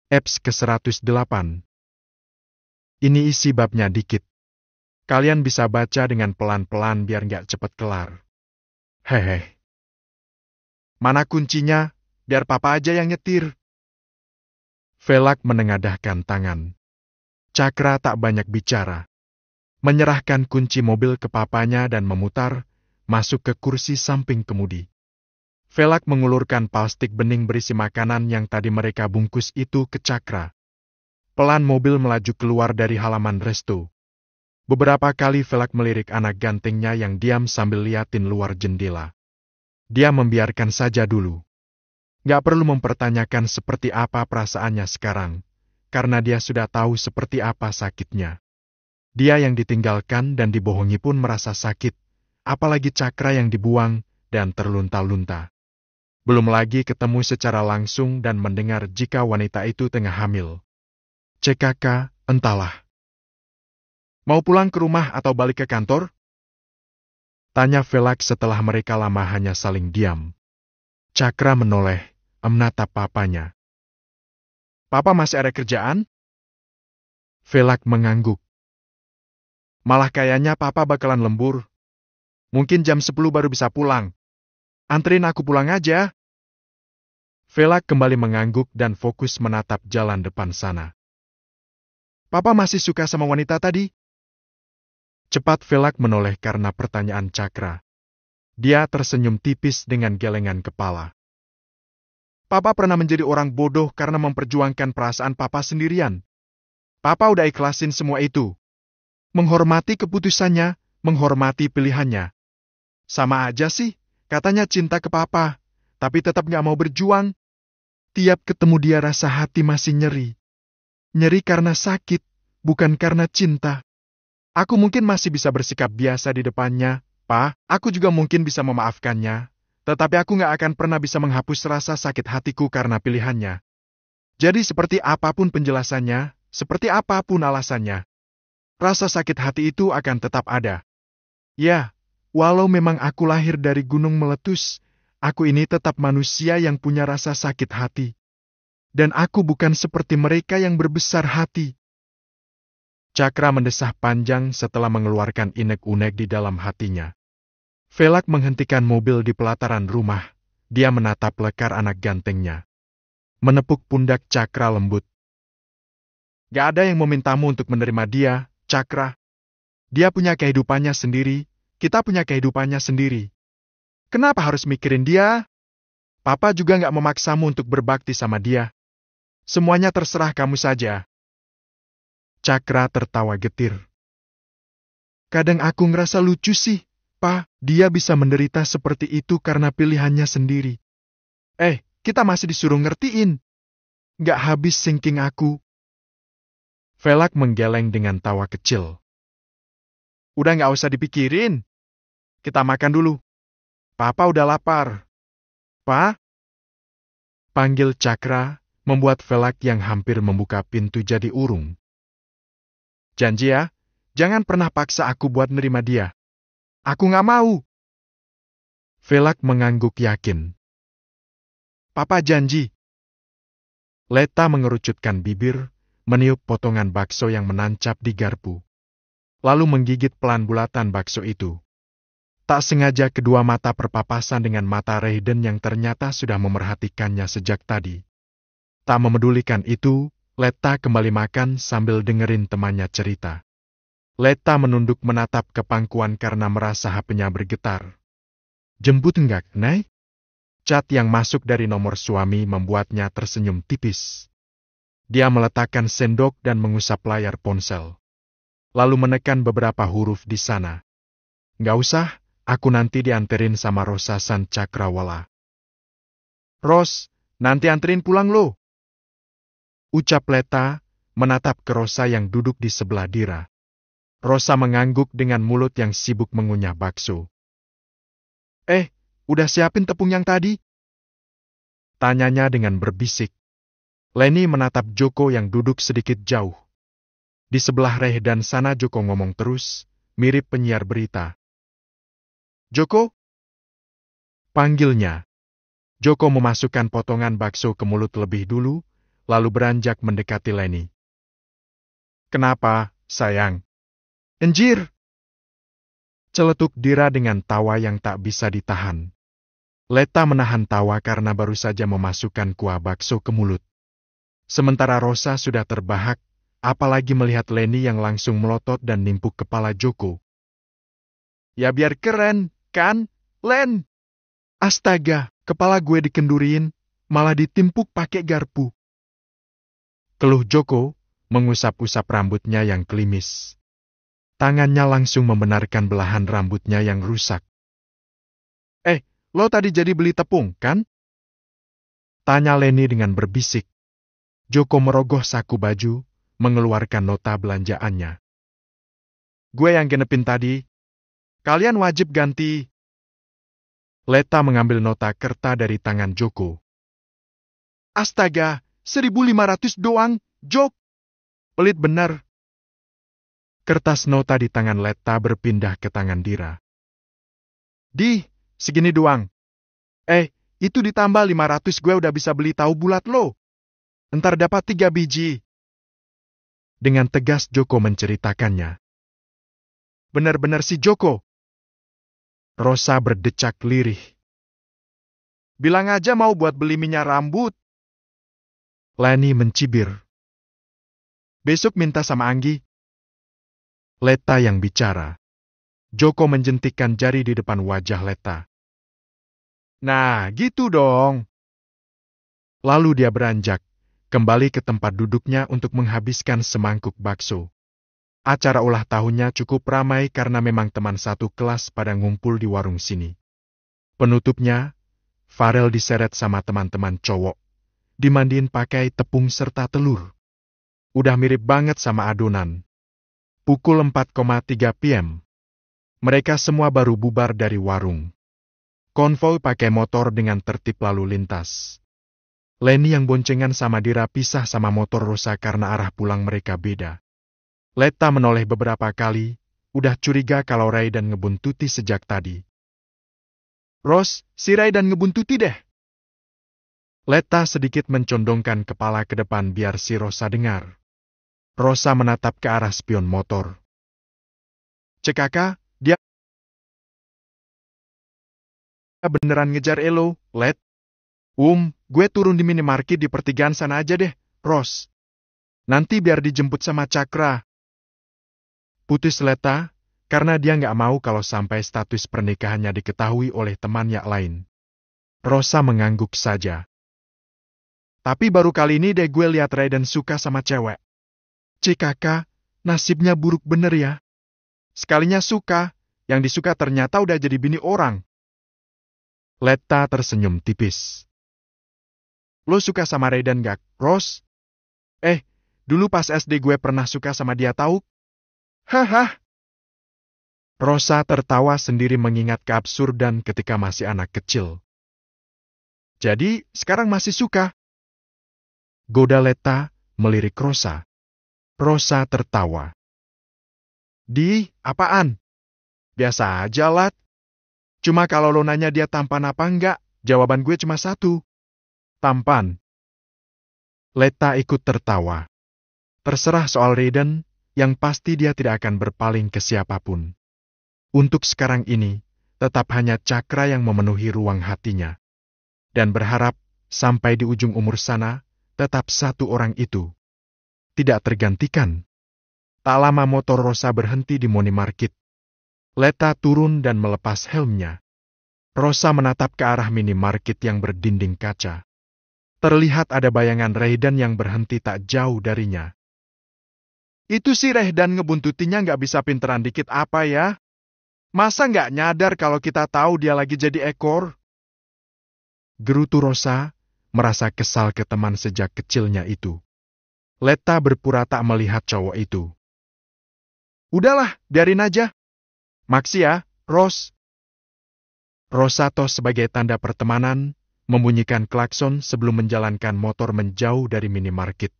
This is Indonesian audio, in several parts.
Eps ke-108. Ini isi babnya dikit. Kalian bisa baca dengan pelan-pelan biar nggak cepet kelar. Hehe. Mana kuncinya? Biar papa aja yang nyetir. Velak menengadahkan tangan. Cakra tak banyak bicara. Menyerahkan kunci mobil ke papanya dan memutar, masuk ke kursi samping kemudi. Velak mengulurkan plastik bening berisi makanan yang tadi mereka bungkus itu ke Cakra. Pelan mobil melaju keluar dari halaman resto. Beberapa kali Velak melirik anak gantengnya yang diam sambil liatin luar jendela. Dia membiarkan saja dulu. Gak perlu mempertanyakan seperti apa perasaannya sekarang, karena dia sudah tahu seperti apa sakitnya. Dia yang ditinggalkan dan dibohongi pun merasa sakit, apalagi Cakra yang dibuang dan terlunta-lunta. Belum lagi ketemu secara langsung dan mendengar jika wanita itu tengah hamil. CKK, entahlah. Mau pulang ke rumah atau balik ke kantor? Tanya Velak setelah mereka lama hanya saling diam. Cakra menoleh, menatap papanya. Papa masih ada kerjaan? Velak mengangguk. Malah kayaknya papa bakalan lembur. Mungkin jam 10 baru bisa pulang. Anterin aku pulang aja. Velak kembali mengangguk dan fokus menatap jalan depan sana. Papa masih suka sama wanita tadi? Cepat Velak menoleh karena pertanyaan Cakra. Dia tersenyum tipis dengan gelengan kepala. Papa pernah menjadi orang bodoh karena memperjuangkan perasaan papa sendirian. Papa udah ikhlasin semua itu. Menghormati keputusannya, menghormati pilihannya. Sama aja sih, katanya cinta ke papa, tapi tetap gak mau berjuang. Tiap ketemu dia rasa hati masih nyeri. Nyeri karena sakit, bukan karena cinta. Aku mungkin masih bisa bersikap biasa di depannya, Pa. Aku juga mungkin bisa memaafkannya. Tetapi aku gak akan pernah bisa menghapus rasa sakit hatiku karena pilihannya. Jadi seperti apapun penjelasannya, seperti apapun alasannya, rasa sakit hati itu akan tetap ada. Ya, walau memang aku lahir dari gunung meletus, aku ini tetap manusia yang punya rasa sakit hati. Dan aku bukan seperti mereka yang berbesar hati. Cakra mendesah panjang setelah mengeluarkan inek-unek di dalam hatinya. Velak menghentikan mobil di pelataran rumah. Dia menatap lekar anak gantengnya. Menepuk pundak Cakra lembut. Gak ada yang memintamu untuk menerima dia, Cakra. Dia punya kehidupannya sendiri, kita punya kehidupannya sendiri. Kenapa harus mikirin dia? Papa juga gak memaksamu untuk berbakti sama dia. Semuanya terserah kamu saja. Cakra tertawa getir. Kadang aku ngerasa lucu sih, Pa. Dia bisa menderita seperti itu karena pilihannya sendiri. Kita masih disuruh ngertiin. Gak habis sinking aku. Velak menggeleng dengan tawa kecil. Udah gak usah dipikirin. Kita makan dulu. Papa udah lapar. Pa? Panggil Cakra, membuat Velak yang hampir membuka pintu jadi urung. Janji ya, jangan pernah paksa aku buat nerima dia. Aku gak mau. Velak mengangguk yakin. Papa janji. Leta mengerucutkan bibir, meniup potongan bakso yang menancap di garpu. Lalu menggigit pelan bulatan bakso itu. Tak sengaja kedua mata berpapasan dengan mata Raiden yang ternyata sudah memerhatikannya sejak tadi. Tak memedulikan itu, Leta kembali makan sambil dengerin temannya cerita. Leta menunduk menatap ke pangkuan karena merasa HP-nya bergetar. Jemput enggak, Nay? Chat yang masuk dari nomor suami membuatnya tersenyum tipis. Dia meletakkan sendok dan mengusap layar ponsel. Lalu menekan beberapa huruf di sana. Nggak usah, aku nanti dianterin sama Rosa San Cakrawala. Ros, nanti anterin pulang lo. Ucap Leta, menatap ke Rosa yang duduk di sebelah Dira. Rosa mengangguk dengan mulut yang sibuk mengunyah bakso. Udah siapin tepung yang tadi? Tanyanya dengan berbisik. Leni menatap Joko yang duduk sedikit jauh. Di sebelah Reh dan sana Joko ngomong terus, mirip penyiar berita. Joko? Panggilnya. Joko memasukkan potongan bakso ke mulut lebih dulu, lalu beranjak mendekati Leni. "Kenapa, sayang?" "Anjir!" Celetuk Dira dengan tawa yang tak bisa ditahan. Leta menahan tawa karena baru saja memasukkan kuah bakso ke mulut. Sementara Rosa sudah terbahak, apalagi melihat Leni yang langsung melotot dan nimpuk kepala Joko. "Ya biar keren, kan, Len?" "Astaga, kepala gue dikendurin, malah ditimpuk pakai garpu." Keluh Joko, mengusap-usap rambutnya yang klimis. Tangannya langsung membenarkan belahan rambutnya yang rusak. Lo tadi jadi beli tepung, kan?" tanya Leni dengan berbisik. Joko merogoh saku baju, mengeluarkan nota belanjaannya. "Gue yang genepin tadi. Kalian wajib ganti." Leta mengambil nota kerta dari tangan Joko. "Astaga, 1.500 doang, Jok. Pelit bener." Kertas nota di tangan Leta berpindah ke tangan Dira. "Di, segini doang. Itu ditambah 500 gue udah bisa beli tahu bulat lo. Entar dapat 3 biji." Dengan tegas Joko menceritakannya. "Bener-bener si Joko." Rosa berdecak lirih. "Bilang aja mau buat beli minyak rambut." Leni mencibir. "Besok minta sama Anggi." Leta yang bicara. Joko menjentikkan jari di depan wajah Leta. "Nah, gitu dong." Lalu dia beranjak, kembali ke tempat duduknya untuk menghabiskan semangkuk bakso. Acara ulah tahunnya cukup ramai karena memang teman satu kelas pada ngumpul di warung sini. Penutupnya, Farel diseret sama teman-teman cowok, dimandiin pakai tepung serta telur. Udah mirip banget sama adonan. Pukul 4,3 PM. Mereka semua baru bubar dari warung. Konvoi pakai motor dengan tertib lalu lintas. Leni yang boncengan sama Dira pisah sama motor Rosa karena arah pulang mereka beda. Leta menoleh beberapa kali, udah curiga kalau Raidan ngebuntuti sejak tadi. "Ros, si Raidan ngebuntuti deh." Leta sedikit mencondongkan kepala ke depan biar si Rosa dengar. Rosa menatap ke arah spion motor. "Cekaka, dia beneran ngejar elo, Let. Gue turun di minimarket di pertigaan sana aja deh, Ros. Nanti biar dijemput sama Cakra." Putus Leta, karena dia nggak mau kalau sampai status pernikahannya diketahui oleh temannya lain. Rosa mengangguk saja. "Tapi baru kali ini deh gue lihat Raiden suka sama cewek." "Cikaka, nasibnya buruk bener ya. Sekalinya suka, yang disuka ternyata udah jadi bini orang." Leta tersenyum tipis. "Lo suka sama Raiden gak, Ros?" Dulu pas SD gue pernah suka sama dia tahu." "Haha." Rosa tertawa sendiri mengingat keabsurdan ketika masih anak kecil. "Jadi, sekarang masih suka?" goda Leta, melirik Rosa. Rosa tertawa. "Di, apaan? Biasa aja, Lat. Cuma kalau lo nanya dia tampan apa enggak, jawaban gue cuma satu. Tampan." Leta ikut tertawa. Terserah soal Raiden, yang pasti dia tidak akan berpaling ke siapapun. Untuk sekarang ini, tetap hanya Cakra yang memenuhi ruang hatinya. Dan berharap, sampai di ujung umur sana, tetap satu orang itu. Tidak tergantikan. Tak lama motor Rosa berhenti di minimarket. Leta turun dan melepas helmnya. Rosa menatap ke arah minimarket yang berdinding kaca. Terlihat ada bayangan Raiden yang berhenti tak jauh darinya. "Itu si Raiden ngebuntutinya nggak bisa pinteran dikit apa ya? Masa nggak nyadar kalau kita tahu dia lagi jadi ekor?" Gerutu Rosa, merasa kesal ke teman sejak kecilnya itu. Leta berpura tak melihat cowok itu. "Udahlah, biarin aja. Maksi ya, Ros." Rosa toh sebagai tanda pertemanan, membunyikan klakson sebelum menjalankan motor menjauh dari minimarket.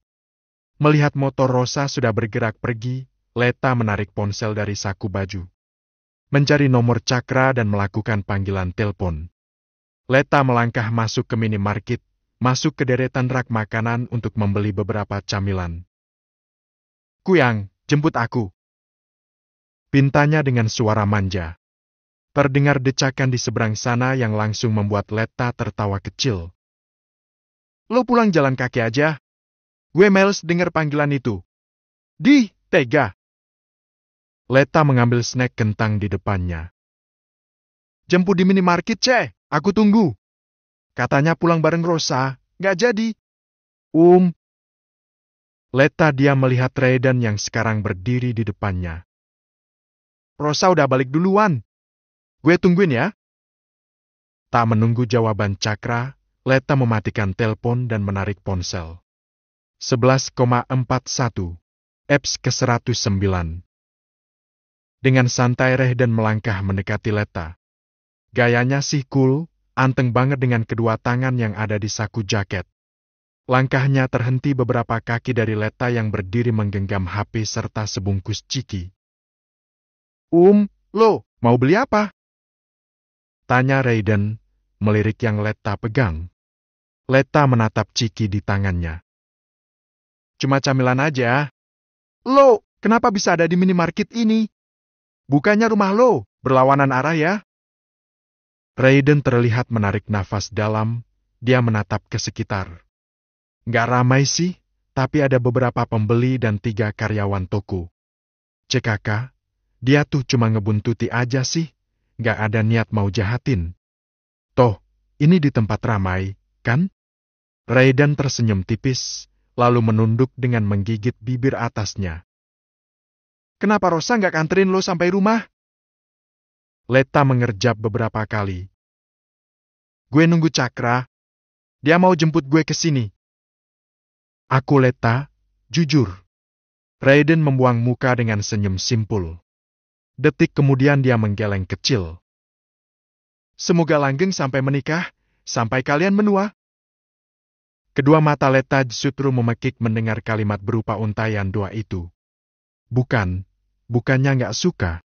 Melihat motor Rosa sudah bergerak pergi, Leta menarik ponsel dari saku baju. Mencari nomor Cakra dan melakukan panggilan telepon. Leta melangkah masuk ke minimarket, masuk ke deretan rak makanan untuk membeli beberapa camilan. "Kuyang, jemput aku," pintanya dengan suara manja. Terdengar decakan di seberang sana yang langsung membuat Letta tertawa kecil. "Lo pulang jalan kaki aja. Gue males denger panggilan itu. Tega." Letta mengambil snack kentang di depannya. "Jemput di minimarket, Ceh. Aku tunggu." Katanya pulang bareng Rosa. Nggak jadi. Letta diam melihat Raiden yang sekarang berdiri di depannya. "Rosa udah balik duluan. Gue tungguin ya." Tak menunggu jawaban Cakra, Letta mematikan telepon dan menarik ponsel. 11,41. Eps ke-109. Dengan santai Raiden melangkah mendekati Letta. Gayanya sih cool, anteng banget dengan kedua tangan yang ada di saku jaket. Langkahnya terhenti beberapa kaki dari Letta yang berdiri menggenggam HP serta sebungkus ciki. Lo, mau beli apa?" tanya Raiden, melirik yang Letta pegang. Letta menatap ciki di tangannya. "Cuma camilan aja." "Lo, kenapa bisa ada di minimarket ini? Bukannya rumah lo, berlawanan arah ya?" Raiden terlihat menarik nafas dalam, dia menatap ke sekitar. "Nggak ramai sih, tapi ada beberapa pembeli dan 3 karyawan toko. CKK, dia tuh cuma ngebuntuti aja sih, nggak ada niat mau jahatin. Toh, ini di tempat ramai, kan?" Raiden tersenyum tipis, lalu menunduk dengan menggigit bibir atasnya. "Kenapa Rosa nggak kanterin lo sampai rumah?" Letta mengerjap beberapa kali. "Gue nunggu Cakra. Dia mau jemput gue ke sini." "Aku Letta, jujur." Raiden membuang muka dengan senyum simpul. Detik kemudian dia menggeleng kecil. "Semoga langgeng sampai menikah, sampai kalian menua." Kedua mata Letta justru memekik mendengar kalimat berupa untayan doa itu. Bukannya nggak suka.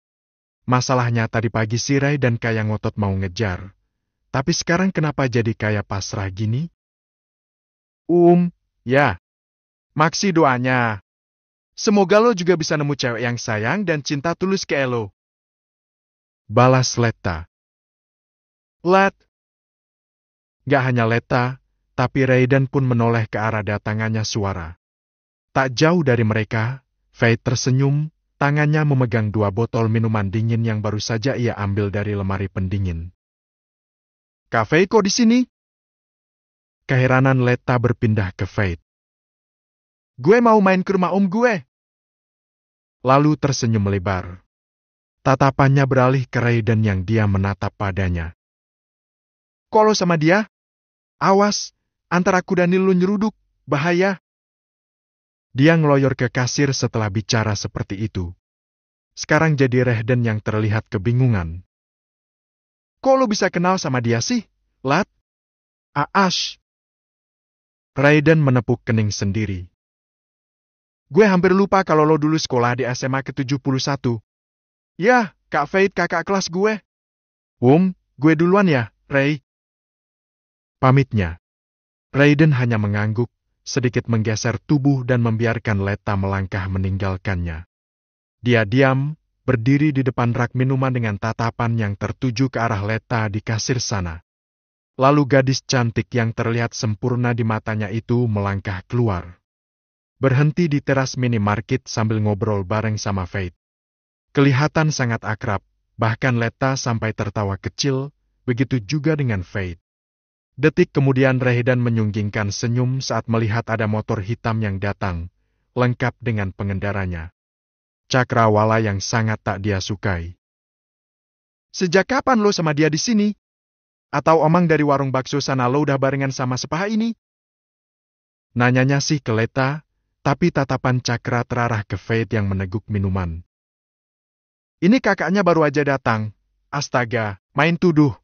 Masalahnya tadi pagi si Ray dan kayak ngotot mau ngejar. Tapi sekarang kenapa jadi kayak pasrah gini? Ya. Maksi doanya. Semoga lo juga bisa nemu cewek yang sayang dan cinta tulus kayak lo." Balas Letta. Gak hanya Letta, tapi Raiden pun menoleh ke arah datangannya suara. Tak jauh dari mereka, Faith tersenyum, tangannya memegang 2 botol minuman dingin yang baru saja ia ambil dari lemari pendingin. "Kak Faith kok di sini?" Keheranan Letta berpindah ke Faith. "Gue mau main ke rumah om gue." Lalu tersenyum lebar. Tatapannya beralih ke Raiden yang dia menatap padanya. "Kalau sama dia? Awas, antara aku dan lu nyeruduk, bahaya." Dia ngeloyor ke kasir setelah bicara seperti itu. Sekarang jadi Raiden yang terlihat kebingungan. "Kok lo bisa kenal sama dia sih, Lat?" "Aash." Raiden menepuk kening sendiri. "Gue hampir lupa kalau lo dulu sekolah di SMA ke-71. Ya, Kak Faith kakak kelas gue." Gue duluan ya, Ray." Pamitnya. Raiden hanya mengangguk, sedikit menggeser tubuh dan membiarkan Letta melangkah meninggalkannya. Dia diam, berdiri di depan rak minuman dengan tatapan yang tertuju ke arah Letta di kasir sana. Lalu gadis cantik yang terlihat sempurna di matanya itu melangkah keluar. Berhenti di teras minimarket sambil ngobrol bareng sama Faith. Kelihatan sangat akrab, bahkan Letta sampai tertawa kecil, begitu juga dengan Faith. Detik kemudian Raiden menyunggingkan senyum saat melihat ada motor hitam yang datang, lengkap dengan pengendaranya. Cakrawala yang sangat tak dia sukai. "Sejak kapan lo sama dia di sini? Atau omang dari warung bakso sana lo udah barengan sama sepaha ini?" Nanyanya sih ke Letta, tapi tatapan Cakra terarah ke Faith yang meneguk minuman. "Ini kakaknya baru aja datang. Astaga, main tuduh.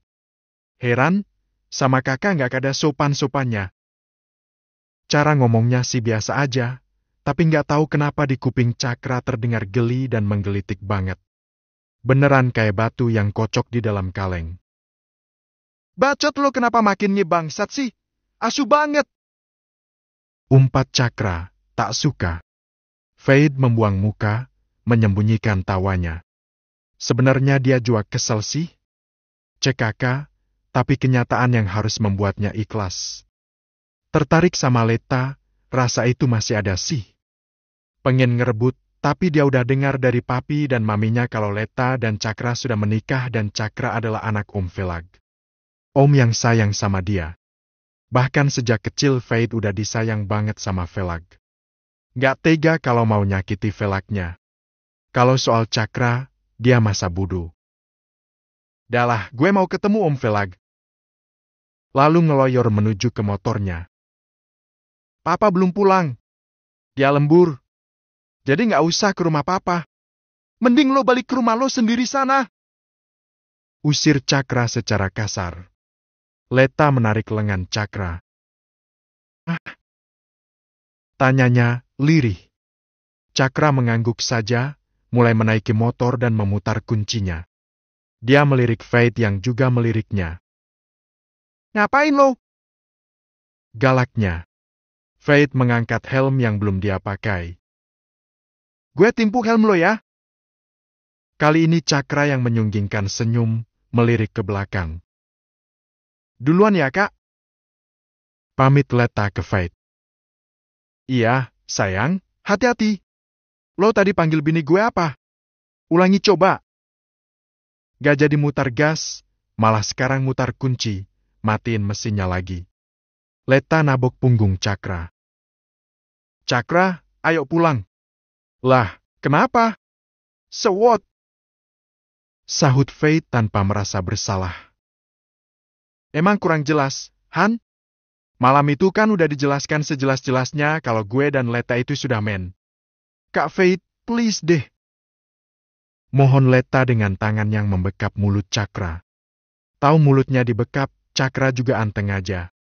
Heran, sama kakak nggak ada sopan-sopannya." Cara ngomongnya sih biasa aja, tapi nggak tahu kenapa di kuping Cakra terdengar geli dan menggelitik banget. Beneran kayak batu yang kocok di dalam kaleng. "Bacot lo kenapa makin ngebangsat sih? Asu banget. Umpat Cakra, tak suka. Fade membuang muka, menyembunyikan tawanya. Sebenarnya dia juga kesel sih. CKK, tapi kenyataan yang harus membuatnya ikhlas. Tertarik sama Leta, rasa itu masih ada sih. Pengen ngerebut, tapi dia udah dengar dari papi dan maminya kalau Leta dan Cakra sudah menikah dan Cakra adalah anak Om Velag. Om yang sayang sama dia. Bahkan sejak kecil Fade udah disayang banget sama Velag. Gak tega kalau mau nyakiti Velagnya. Kalau soal Cakra, dia masa bodoh. Dahlah, gue mau ketemu Om Velag. Lalu ngeloyor menuju ke motornya. Papa belum pulang. Dia lembur. Jadi gak usah ke rumah Papa. Mending lo balik ke rumah lo sendiri sana. Usir Cakra secara kasar. Leta menarik lengan Cakra. Tanyanya, lirih. Cakra mengangguk saja, mulai menaiki motor dan memutar kuncinya. Dia melirik Fade yang juga meliriknya. Ngapain lo? Galaknya. Fade mengangkat helm yang belum dia pakai. Gue timpuk helm lo ya. Kali ini Cakra yang menyunggingkan senyum, melirik ke belakang. Duluan ya, Kak. Pamit Leta ke Fade. Iya, sayang, hati-hati. Lo tadi panggil bini gue apa? Ulangi coba. Gak jadi mutar gas, malah sekarang mutar kunci, matiin mesinnya lagi. Leta nabok punggung Cakra. Cakra, ayo pulang. Lah, kenapa? So what? Sahut Fade tanpa merasa bersalah. Emang kurang jelas, Han? Malam itu kan udah dijelaskan sejelas-jelasnya kalau gue dan Leta itu sudah men. Kak Fade, please deh. Mohon Leta dengan tangan yang membekap mulut Cakra. Tahu mulutnya dibekap, Cakra juga anteng aja.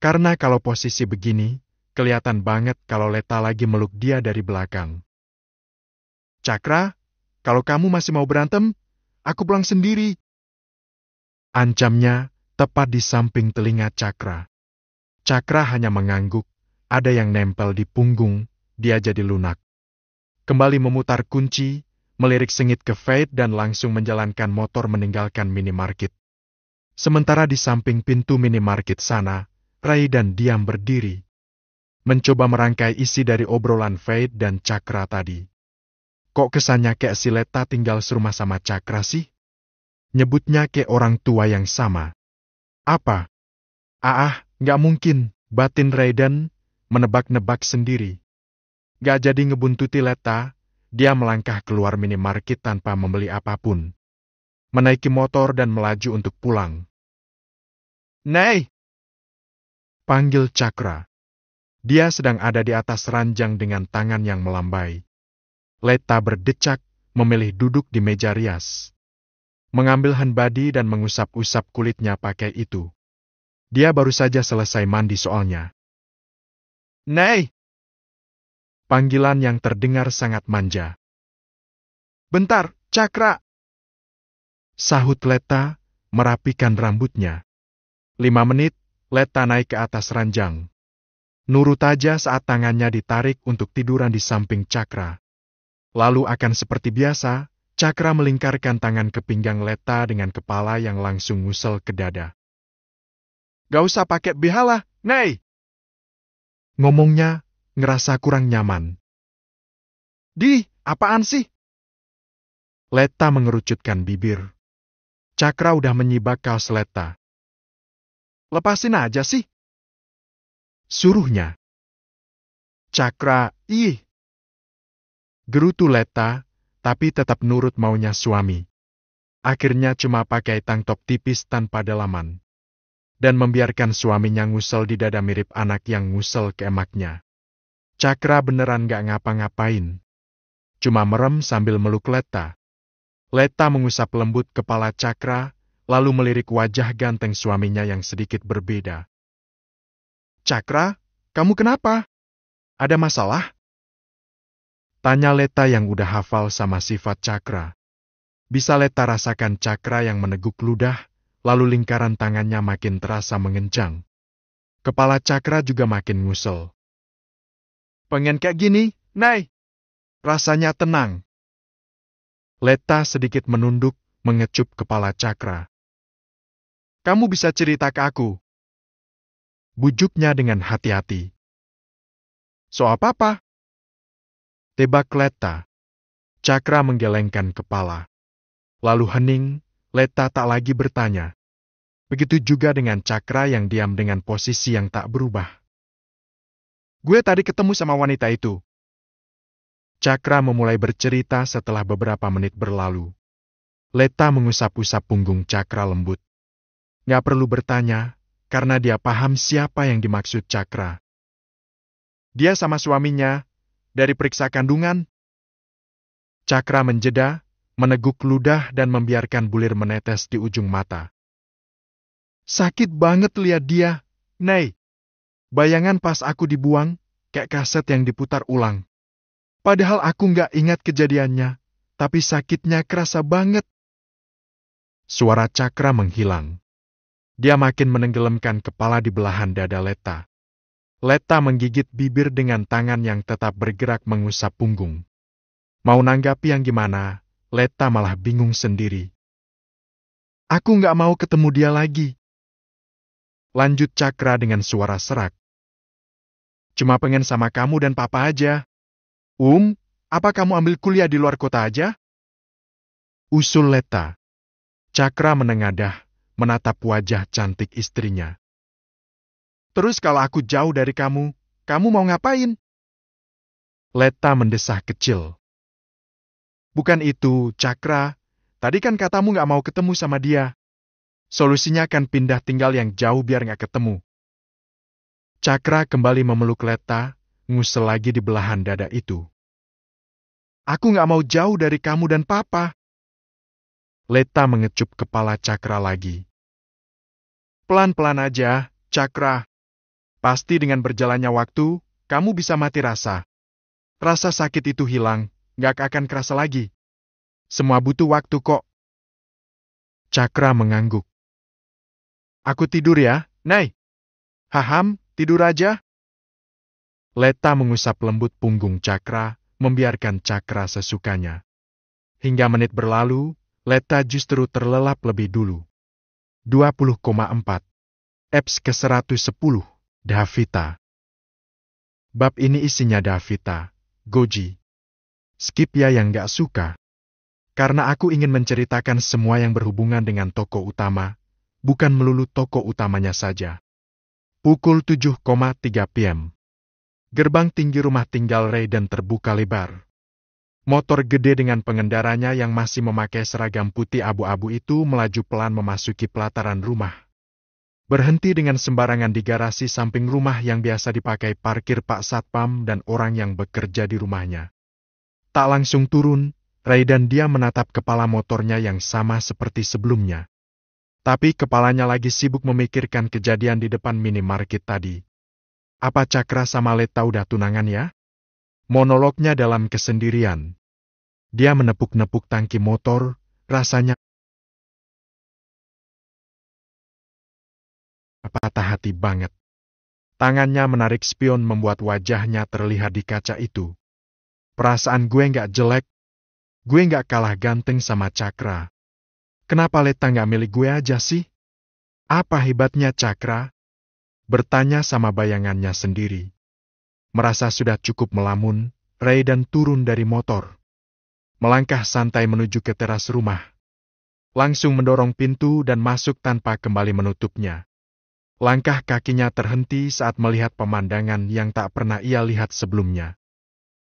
Karena kalau posisi begini, kelihatan banget kalau Leta lagi meluk dia dari belakang. Cakra, kalau kamu masih mau berantem, aku pulang sendiri. Ancamnya tepat di samping telinga Cakra. Cakra hanya mengangguk, ada yang nempel di punggung, dia jadi lunak. Kembali memutar kunci, melirik sengit ke Fade dan langsung menjalankan motor meninggalkan minimarket. Sementara di samping pintu minimarket sana, Ray dan Diam berdiri. Mencoba merangkai isi dari obrolan Fade dan Cakra tadi. Kok kesannya kayak si Leta tinggal serumah sama Cakra sih? Nyebutnya kayak orang tua yang sama. Apa? Nggak mungkin, batin Raiden, menebak-nebak sendiri. Gak jadi ngebuntuti Leta, dia melangkah keluar minimarket tanpa membeli apapun. Menaiki motor dan melaju untuk pulang. Nei! Panggil Cakra. Dia sedang ada di atas ranjang dengan tangan yang melambai. Leta berdecak, memilih duduk di meja rias. Mengambil handbody dan mengusap-usap kulitnya pakai itu. Dia baru saja selesai mandi soalnya. Nei! Panggilan yang terdengar sangat manja. Bentar, Cakra! Sahut Leta, merapikan rambutnya. 5 menit, Leta naik ke atas ranjang. Nurut aja saat tangannya ditarik untuk tiduran di samping Cakra. Lalu akan seperti biasa, Cakra melingkarkan tangan ke pinggang Leta dengan kepala yang langsung ngusel ke dada. Gak usah pakai BH lah, Nei! Ngomongnya, ngerasa kurang nyaman. Apaan sih? Leta mengerucutkan bibir. Cakra udah menyibak kaos Leta. Lepasin aja sih. Suruhnya. Cakra, Gerutu Leta, tapi tetap nurut maunya suami. Akhirnya cuma pakai tank top tipis tanpa dalaman. Dan membiarkan suaminya ngusel di dada mirip anak yang ngusel ke emaknya. Cakra beneran gak ngapa-ngapain. Cuma merem sambil meluk Leta. Leta mengusap lembut kepala Cakra, lalu melirik wajah ganteng suaminya yang sedikit berbeda. Cakra, kamu kenapa? Ada masalah? Tanya Leta yang udah hafal sama sifat Cakra. Bisa Leta rasakan Cakra yang meneguk ludah, lalu lingkaran tangannya makin terasa mengencang. Kepala Cakra juga makin ngusel. Pengen kayak gini, Nay? Rasanya tenang. Leta sedikit menunduk, mengecup kepala Cakra. Kamu bisa cerita ke aku? Bujuknya dengan hati-hati. Soal apa? Tebak Leta. Cakra menggelengkan kepala. Lalu hening, Leta tak lagi bertanya. Begitu juga dengan Cakra yang diam dengan posisi yang tak berubah. Gue tadi ketemu sama wanita itu. Cakra memulai bercerita setelah beberapa menit berlalu. Leta mengusap-usap punggung Cakra lembut. Nggak perlu bertanya, karena dia paham siapa yang dimaksud Cakra. Dia sama suaminya, dari periksa kandungan. Cakra menjeda, meneguk ludah dan membiarkan bulir menetes di ujung mata. Sakit banget lihat dia, Nay. Bayangan pas aku dibuang, kayak kaset yang diputar ulang. Padahal aku nggak ingat kejadiannya, tapi sakitnya kerasa banget. Suara Cakra menghilang. Dia makin menenggelamkan kepala di belahan dada Leta. Leta menggigit bibir dengan tangan yang tetap bergerak mengusap punggung. Mau nanggapi yang gimana, Leta malah bingung sendiri. Aku nggak mau ketemu dia lagi. Lanjut Cakra dengan suara serak. Cuma pengen sama kamu dan papa aja. Apa kamu ambil kuliah di luar kota aja? Usul Leta. Cakra menengadah, menatap wajah cantik istrinya. Terus kalau aku jauh dari kamu mau ngapain? Leta mendesah kecil. Bukan itu, Cakra. Tadi kan katamu nggak mau ketemu sama dia. Solusinya kan pindah tinggal yang jauh biar nggak ketemu. Cakra kembali memeluk Leta, ngusel lagi di belahan dada itu. Aku nggak mau jauh dari kamu dan papa. Leta mengecup kepala Cakra lagi. Pelan-pelan aja, Cakra. Pasti dengan berjalannya waktu, kamu bisa mati rasa. Rasa sakit itu hilang, nggak akan kerasa lagi. Semua butuh waktu kok. Cakra mengangguk. Aku tidur ya, Nay. Haham, tidur aja. Leta mengusap lembut punggung Cakra, membiarkan Cakra sesukanya. Hingga menit berlalu, Leta justru terlelap lebih dulu. 20,4. Eps ke-110, Davita. Bab ini isinya Davita, Goji. Skip ya yang gak suka. Karena aku ingin menceritakan semua yang berhubungan dengan tokoh utama, bukan melulu tokoh utamanya saja. Pukul 7,3 PM. Gerbang tinggi rumah tinggal Raiden terbuka lebar. Motor gede dengan pengendaranya yang masih memakai seragam putih abu-abu itu melaju pelan memasuki pelataran rumah. Berhenti dengan sembarangan di garasi samping rumah yang biasa dipakai parkir Pak Satpam dan orang yang bekerja di rumahnya. Tak langsung turun, Raiden dia menatap kepala motornya yang sama seperti sebelumnya. Tapi kepalanya lagi sibuk memikirkan kejadian di depan minimarket tadi. Apa Cakra sama Leta udah tunangan ya? Monolognya dalam kesendirian. Dia menepuk-nepuk tangki motor, rasanya patah hati banget. Tangannya menarik spion membuat wajahnya terlihat di kaca itu. Perasaan gue nggak jelek. Gue nggak kalah ganteng sama Cakra. Kenapa Leta nggak milih gue aja sih? Apa hebatnya Cakra? Bertanya sama bayangannya sendiri. Merasa sudah cukup melamun, Raiden turun dari motor. Melangkah santai menuju ke teras rumah. Langsung mendorong pintu dan masuk tanpa kembali menutupnya. Langkah kakinya terhenti saat melihat pemandangan yang tak pernah ia lihat sebelumnya.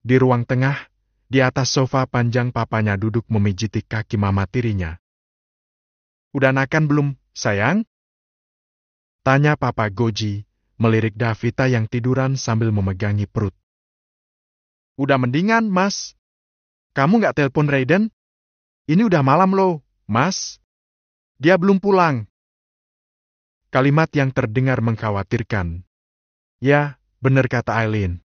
Di ruang tengah, di atas sofa panjang papanya duduk memijiti kaki mama tirinya. Udah makan belum, sayang? Tanya Papa Goji, melirik Davita yang tiduran sambil memegangi perut. Udah mendingan, Mas. Kamu nggak telepon Raiden? Ini udah malam loh, Mas. Dia belum pulang. Kalimat yang terdengar mengkhawatirkan. Ya, benar kata Aileen.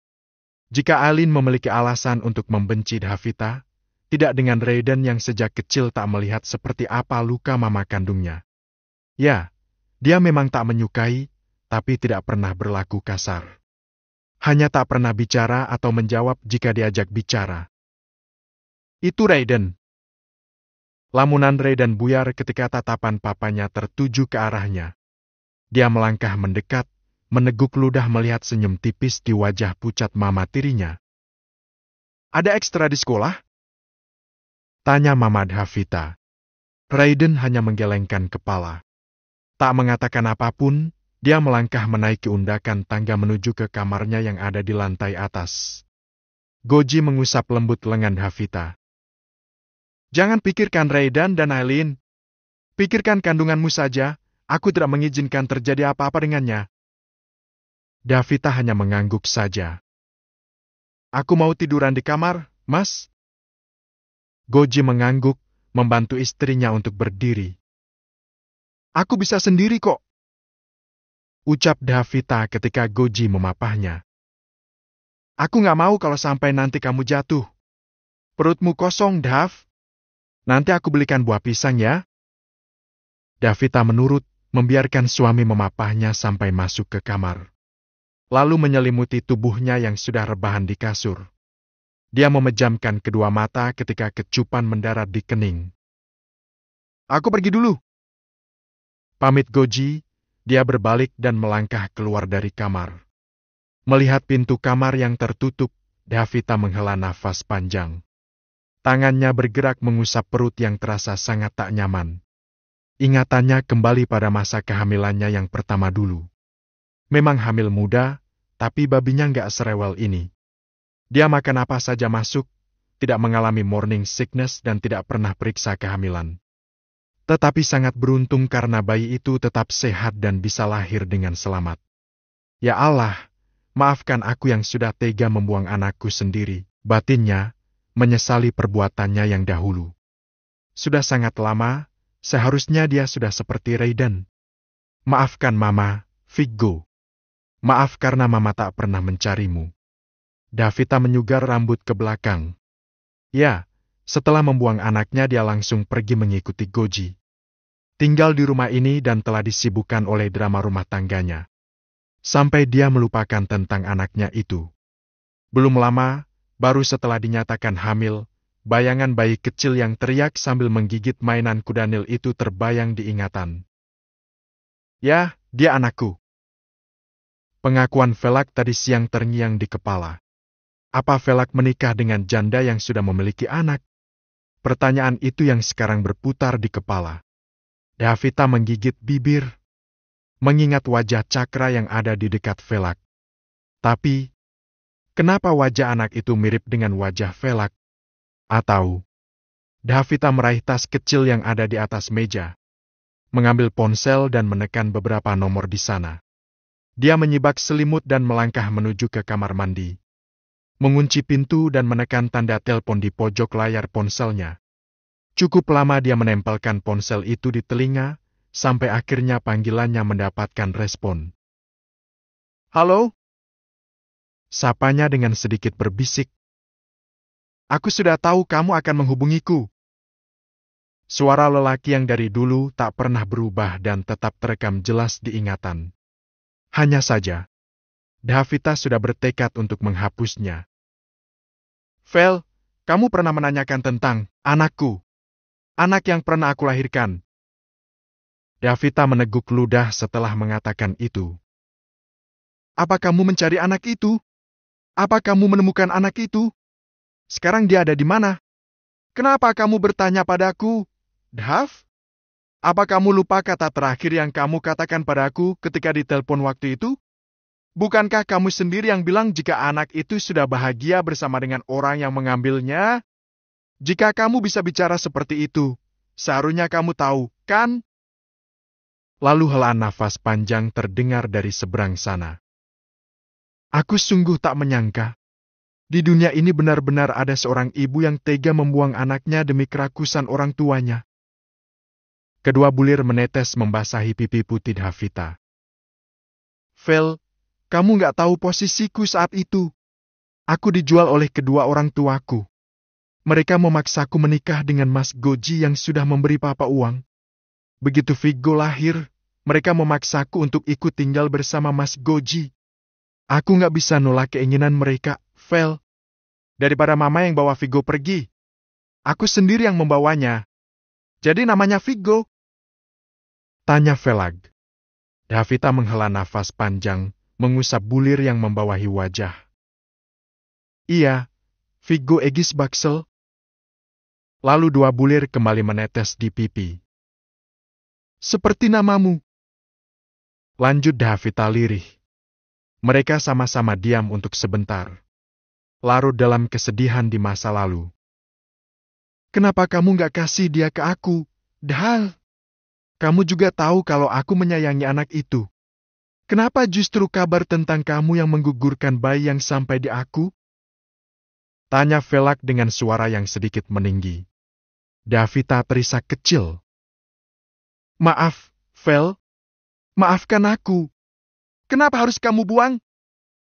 Jika Aileen memiliki alasan untuk membenci Davita, tidak dengan Raiden yang sejak kecil tak melihat seperti apa luka mama kandungnya. Ya, dia memang tak menyukai, tapi tidak pernah berlaku kasar. Hanya tak pernah bicara atau menjawab jika diajak bicara. Itu Raiden. Lamunan Raiden buyar ketika tatapan papanya tertuju ke arahnya. Dia melangkah mendekat, meneguk ludah melihat senyum tipis di wajah pucat mama tirinya. Ada ekstra di sekolah? Tanya Mama Davita. Raiden hanya menggelengkan kepala. Tak mengatakan apapun, dia melangkah menaiki undakan tangga menuju ke kamarnya yang ada di lantai atas. Goji mengusap lembut lengan Davita. Jangan pikirkan Raiden dan Aileen. Pikirkan kandunganmu saja, aku tidak mengizinkan terjadi apa-apa dengannya. Davita hanya mengangguk saja. Aku mau tiduran di kamar, Mas. Goji mengangguk, membantu istrinya untuk berdiri. Aku bisa sendiri kok. Ucap Davita ketika Goji memapahnya. Aku nggak mau kalau sampai nanti kamu jatuh. Perutmu kosong, Dav. Nanti aku belikan buah pisang ya. Davita menurut, membiarkan suami memapahnya sampai masuk ke kamar. Lalu menyelimuti tubuhnya yang sudah rebahan di kasur. Dia memejamkan kedua mata ketika kecupan mendarat di kening. Aku pergi dulu. Pamit Goji, dia berbalik dan melangkah keluar dari kamar. Melihat pintu kamar yang tertutup, Davita menghela nafas panjang. Tangannya bergerak mengusap perut yang terasa sangat tak nyaman. Ingatannya kembali pada masa kehamilannya yang pertama dulu. Memang hamil muda, tapi babinya nggak serewel ini. Dia makan apa saja masuk, tidak mengalami morning sickness dan tidak pernah periksa kehamilan. Tetapi sangat beruntung karena bayi itu tetap sehat dan bisa lahir dengan selamat. Ya Allah, maafkan aku yang sudah tega membuang anakku sendiri, batinnya, menyesali perbuatannya yang dahulu. Sudah sangat lama, seharusnya dia sudah seperti Raiden. Maafkan Mama, Viggo. Maaf karena Mama tak pernah mencarimu. Davita menyugar rambut ke belakang. Ya, setelah membuang anaknya dia langsung pergi mengikuti Goji. Tinggal di rumah ini dan telah disibukkan oleh drama rumah tangganya. Sampai dia melupakan tentang anaknya itu. Belum lama, baru setelah dinyatakan hamil, bayangan bayi kecil yang teriak sambil menggigit mainan kuda nil itu terbayang di ingatan. Ya, dia anakku. Pengakuan Velak tadi siang terngiang di kepala. Apa Velak menikah dengan janda yang sudah memiliki anak? Pertanyaan itu yang sekarang berputar di kepala. Davita menggigit bibir, mengingat wajah Cakra yang ada di dekat Velak. Tapi, kenapa wajah anak itu mirip dengan wajah Velak? Atau, Davita meraih tas kecil yang ada di atas meja, mengambil ponsel dan menekan beberapa nomor di sana. Dia menyibak selimut dan melangkah menuju ke kamar mandi. Mengunci pintu dan menekan tanda telepon di pojok layar ponselnya. Cukup lama dia menempelkan ponsel itu di telinga, sampai akhirnya panggilannya mendapatkan respon. Halo? Sapanya dengan sedikit berbisik. Aku sudah tahu kamu akan menghubungiku. Suara lelaki yang dari dulu tak pernah berubah dan tetap terekam jelas di ingatan. Hanya saja, Davita sudah bertekad untuk menghapusnya. Vel, kamu pernah menanyakan tentang anakku. Anak yang pernah aku lahirkan. Davita meneguk ludah setelah mengatakan itu. Apa kamu mencari anak itu? Apa kamu menemukan anak itu? Sekarang dia ada di mana? Kenapa kamu bertanya padaku, Dav? Apa kamu lupa kata terakhir yang kamu katakan padaku ketika ditelepon waktu itu? Bukankah kamu sendiri yang bilang jika anak itu sudah bahagia bersama dengan orang yang mengambilnya? Jika kamu bisa bicara seperti itu, seharusnya kamu tahu, kan? Lalu hela nafas panjang terdengar dari seberang sana. Aku sungguh tak menyangka. Di dunia ini benar-benar ada seorang ibu yang tega membuang anaknya demi kerakusan orang tuanya. Kedua bulir menetes membasahi pipi putih Davita. Vel, kamu nggak tahu posisiku saat itu. Aku dijual oleh kedua orang tuaku. Mereka memaksaku menikah dengan Mas Goji yang sudah memberi papa uang. Begitu Viggo lahir, Mereka memaksaku untuk ikut tinggal bersama Mas Goji. Aku nggak bisa nolak keinginan mereka, Vel. Daripada Mama yang bawa Vigo pergi, aku sendiri yang membawanya. Jadi namanya Vigo? Tanya Velag. Davita menghela nafas panjang, mengusap bulir yang membawahi wajah. Iya, Vigo Egis Baksel. Lalu 2 bulir kembali menetes di pipi. Seperti namamu. Lanjut Davita lirih. Mereka sama-sama diam untuk sebentar. Larut dalam kesedihan di masa lalu. Kenapa kamu gak kasih dia ke aku, Dal? Kamu juga tahu kalau aku menyayangi anak itu. Kenapa justru kabar tentang kamu yang menggugurkan bayi yang sampai di aku? Tanya Velag dengan suara yang sedikit meninggi. Davita terisak kecil. Maaf, Vel. Maafkan aku. Kenapa harus kamu buang?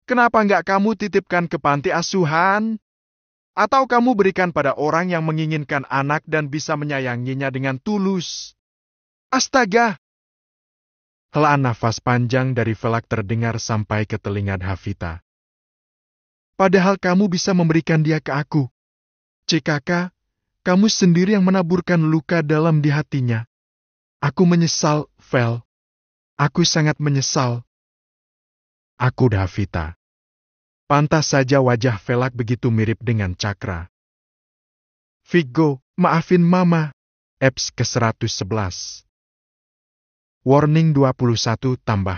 Kenapa nggak kamu titipkan ke panti asuhan? Atau kamu berikan pada orang yang menginginkan anak dan bisa menyayanginya dengan tulus? Astaga! Helaan nafas panjang dari Velag terdengar sampai ke telinga Davita. Padahal kamu bisa memberikan dia ke aku. CKK, kamu sendiri yang menaburkan luka dalam di hatinya. Aku menyesal, Vel. Aku sangat menyesal. Aku Davita. Pantas saja wajah Velag begitu mirip dengan Cakra. Vigo, maafin Mama. Eps ke-111. Warning 21 tambah.